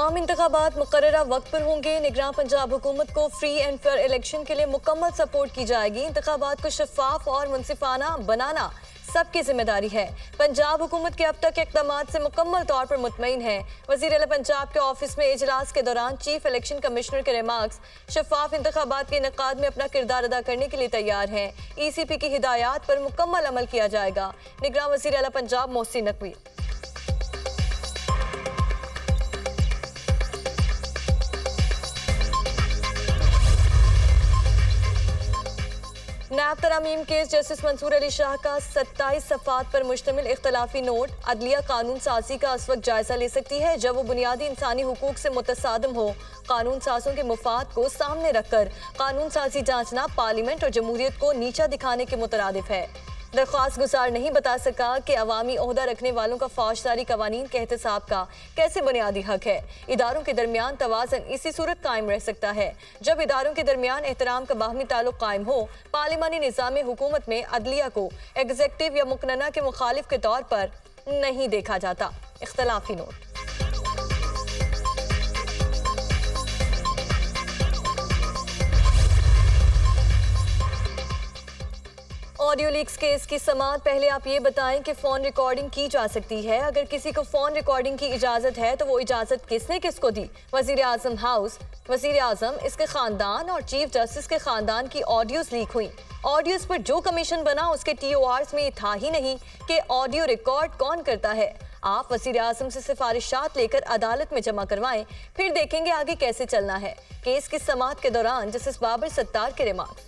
आम इंतखाबात मुकर्ररा वक्त पर होंगे। निगरान पंजाब हुकूमत को फ्री एंड फेयर इलेक्शन के लिए मुकम्मल सपोर्ट की जाएगी। इंतखाबात को शफाफ और मुनसिफाना बनाना सबकी जिम्मेदारी है। पंजाब हुकूमत के अब तक के इक़दामात से मुकम्मल तौर पर मुतमईन है। वज़ीर आला पंजाब के ऑफिस में इजलास के दौरान चीफ इलेक्शन कमिश्नर के रिमार्क्स शफाफ इंतखाबात के इनेकाद में अपना किरदार अदा करने के लिए तैयार हैं। ECP की हिदायत पर मुकम्मल अमल किया जाएगा। निगरान वज़ीर आला पंजाब मोहसिन नकवी। नैब तरामीम केस जस्टिस मंसूर अली शाह का 27 सफ़ात पर मुश्तमिल इख्तलाफी नोट। अदलिया कानून साजी का इस वक्त जायजा ले सकती है जब वो बुनियादी इंसानी हुकूक से मुतसादम हो। कानून साजों के मुफाद को सामने रखकर कानून साजी जांचना पार्लियामेंट और जमहूरियत को नीचा दिखाने के मुतरादिफ है। दरख्वास्त गुजार नहीं बता सका कि अवामी ओहदा रखने वालों का फौजदारी कवानीन के एहतसाब का कैसे बुनियादी हक है। इदारों के दरमियान तवाज़न इसी सूरत कायम रह सकता है जब इदारों के दरमियान एहतराम का बाहमी ताल्लुक कायम हो। पार्लिमानी निज़ाम हुकूमत में अदलिया को एग्जेक्टिव या मुकन्ना के मुखालिफ के तौर पर नहीं देखा जाता। इख्तलाफी नोट। ऑडियो लीक्स केस की समाअत। पहले आप ये बताएं कि फ़ोन रिकॉर्डिंग की जा सकती है। अगर किसी को फ़ोन रिकॉर्डिंग की इजाज़त है तो वो इजाज़त किसने किसको दी? वज़ीर आज़म हाउस, वज़ीर आज़म, इसके ख़ानदान और चीफ जस्टिस के ख़ानदान की ऑडियोज़ लीक हुई। ऑडियोज़ पर जो कमीशन बना उसके TORs में था ही नहीं कि ऑडियो रिकॉर्ड कौन करता है। आप वज़ीर आज़म से सिफारिशात लेकर अदालत में जमा करवाएं, फिर देखेंगे आगे कैसे चलना है। केस की समाअत के दौरान जस्टिस बाबर सत्तार के रिमार्क।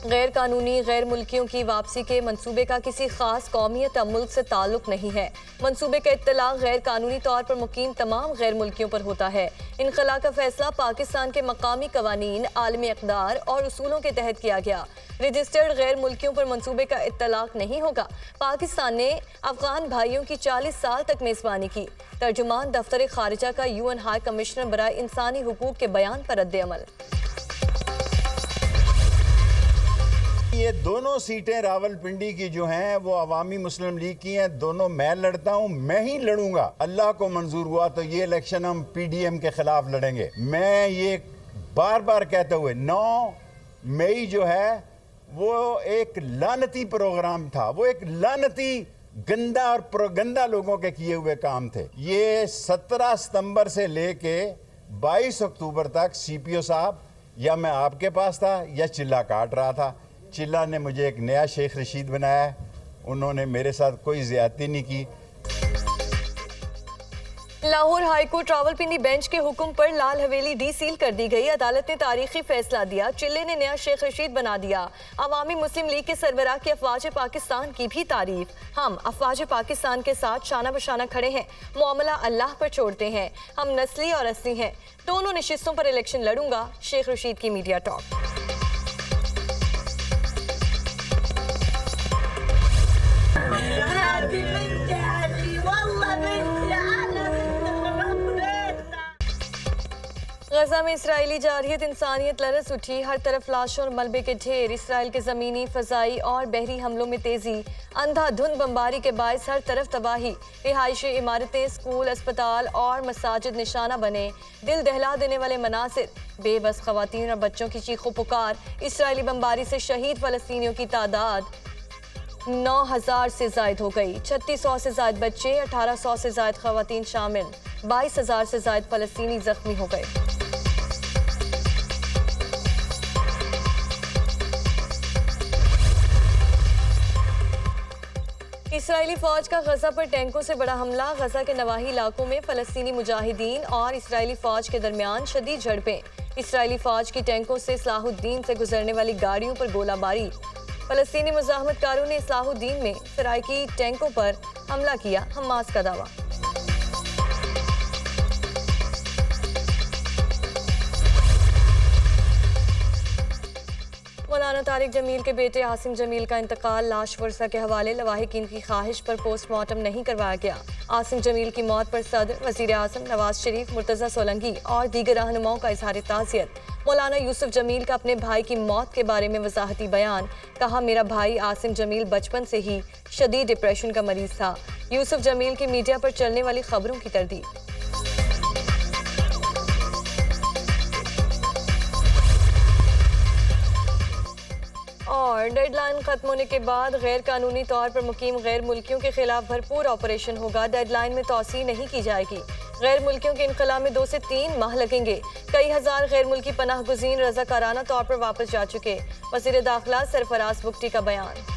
गैर कानूनी गैर मुल्कियों की वापसी के मंसूबे का किसी खास कौमियत या मुल्क से ताल्लुक नहीं है। मंसूबे का इत्तलाक गैर कानूनी तौर पर मुकीम तमाम गैर मुल्कियों पर होता है। इनखला का फैसला पाकिस्तान के मकामी कवानीन, आलमी इक़दार और उसूलों के तहत किया गया। रजिस्टर्ड गैर मुल्कियों पर मंसूबे का इत्तलाक नहीं होगा। पाकिस्तान ने अफगान भाइयों की 40 साल तक मेज़बानी की। तर्जुमान दफ्तर खारिजा का UN हाई कमिश्नर बराए इंसानी हुकूक के बयान पर रद्द-ए-अमल। ये दोनों सीटें रावलपिंडी की जो हैं वो अवामी मुस्लिम लीग की हैं। दोनों मैं लड़ता हूँ, मैं ही लड़ूंगा। अल्लाह को मंजूर हुआ तो ये इलेक्शन हम PDM के खिलाफ लड़ेंगे। मैं ये बार बार कहते हुए 9 मई जो है वो एक लानती प्रोग्राम था, वो एक लानती गंदा और प्रोगंदा लोगों के किए हुए काम थे। ये 17 सितंबर से लेके 22 अक्टूबर तक CPO साहब या मैं आपके पास था या चिल्ला काट रहा था। चिल्ला ने मुझे एक नया शेख रशीद बनाया, उन्होंने मेरे साथ कोई ज्यादती नहीं की। लाहौर हाईकोर्ट रावलपिंडी बेंच के हुक्म पर लाल हवेली डीसील कर दी गई। अदालत ने तारीखी फैसला दिया। चिल्ले ने नया शेख रशीद बना दिया। अवामी मुस्लिम लीग के सरबराह की अफवाज पाकिस्तान की भी तारीफ। हम अफवाज पाकिस्तान के साथ शाना बशाना खड़े हैं, मामला अल्लाह पर छोड़ते हैं। हम नस्ली और असली हैं। दोनों नशिस्तों पर इलेक्शन लड़ूंगा। शेख रशीद की मीडिया टॉक। गजा में इसराइली जारहियत इंसानियत लरस उठी। हर तरफ लाशों और मलबे के ढेर। इसराइल के ज़मीनी, फ़ज़ाई और बहरी हमलों में तेज़ी। अंधाधुंध बमबारी के बायस हर तरफ तबाही। रिहायशी इमारतें, स्कूल, अस्पताल और मसाजिद निशाना बने। दिल दहला देने वाले मनासिर। बेबस ख़वातीन और बच्चों की चीखों पुकार। इसराइली बमबारी से शहीद फ़लस्तीनियों की तादाद 9,000 से ज़ायद हो गई। 3600 से ज़ायद बच्चे, 1800 से ज़ायद ख़वातीन शामिल। 22,000 से ज़ायद फ़लस्तीनी ज़ख्मी हो गए। इसराइली फौज का गजा पर टैंकों से बड़ा हमला। गजा के नवाही इलाकों में फ़लस्तीनी मुजाहिदीन और इसराइली फौज के दरमियान शदीद झड़पें। इसराइली फौज की टैंकों से इस्लाहुद्दीन से गुजरने वाली गाड़ियों पर गोलाबारी। फ़लस्तीनी मुजाहमतकारों ने इस्लाहुद्दीन में सराइकी टैंकों पर हमला किया। हमास का दावा। मौलाना तारिक जमील के बेटे आसिम जमील का इंतकाल लाश वर्सा के हवाले। लवाहिकीन की ख्वाहिश पर पोस्टमार्टम नहीं करवाया गया। आसिम जमील की मौत पर सदर, वज़ीर आज़म नवाज शरीफ, मुर्तज़ा सोलंकी और दीगर रहनुमाओं का इज़हार ताज़ियत। मौलाना यूसुफ जमील का अपने भाई की मौत के बारे में वजाहती बयान। कहा, मेरा भाई आसिम जमील बचपन से ही शदीद डिप्रेशन का मरीज था। यूसुफ जमील की मीडिया पर चलने वाली खबरों की तरदीद। और डेडलाइन खत्म होने के बाद गैर कानूनी तौर पर मुकीम गैर मुल्कियों के खिलाफ भरपूर ऑपरेशन होगा। डेडलाइन में तौसी नहीं की जाएगी। गैर मुल्कियों के इनकला में 2 से 3 माह लगेंगे। कई हजार गैर मुल्की पनाह गुज़ीन रज़ाकाराना तौर पर वापस जा चुके। वज़ीर दाखिला सरफराज बुगटी का बयान।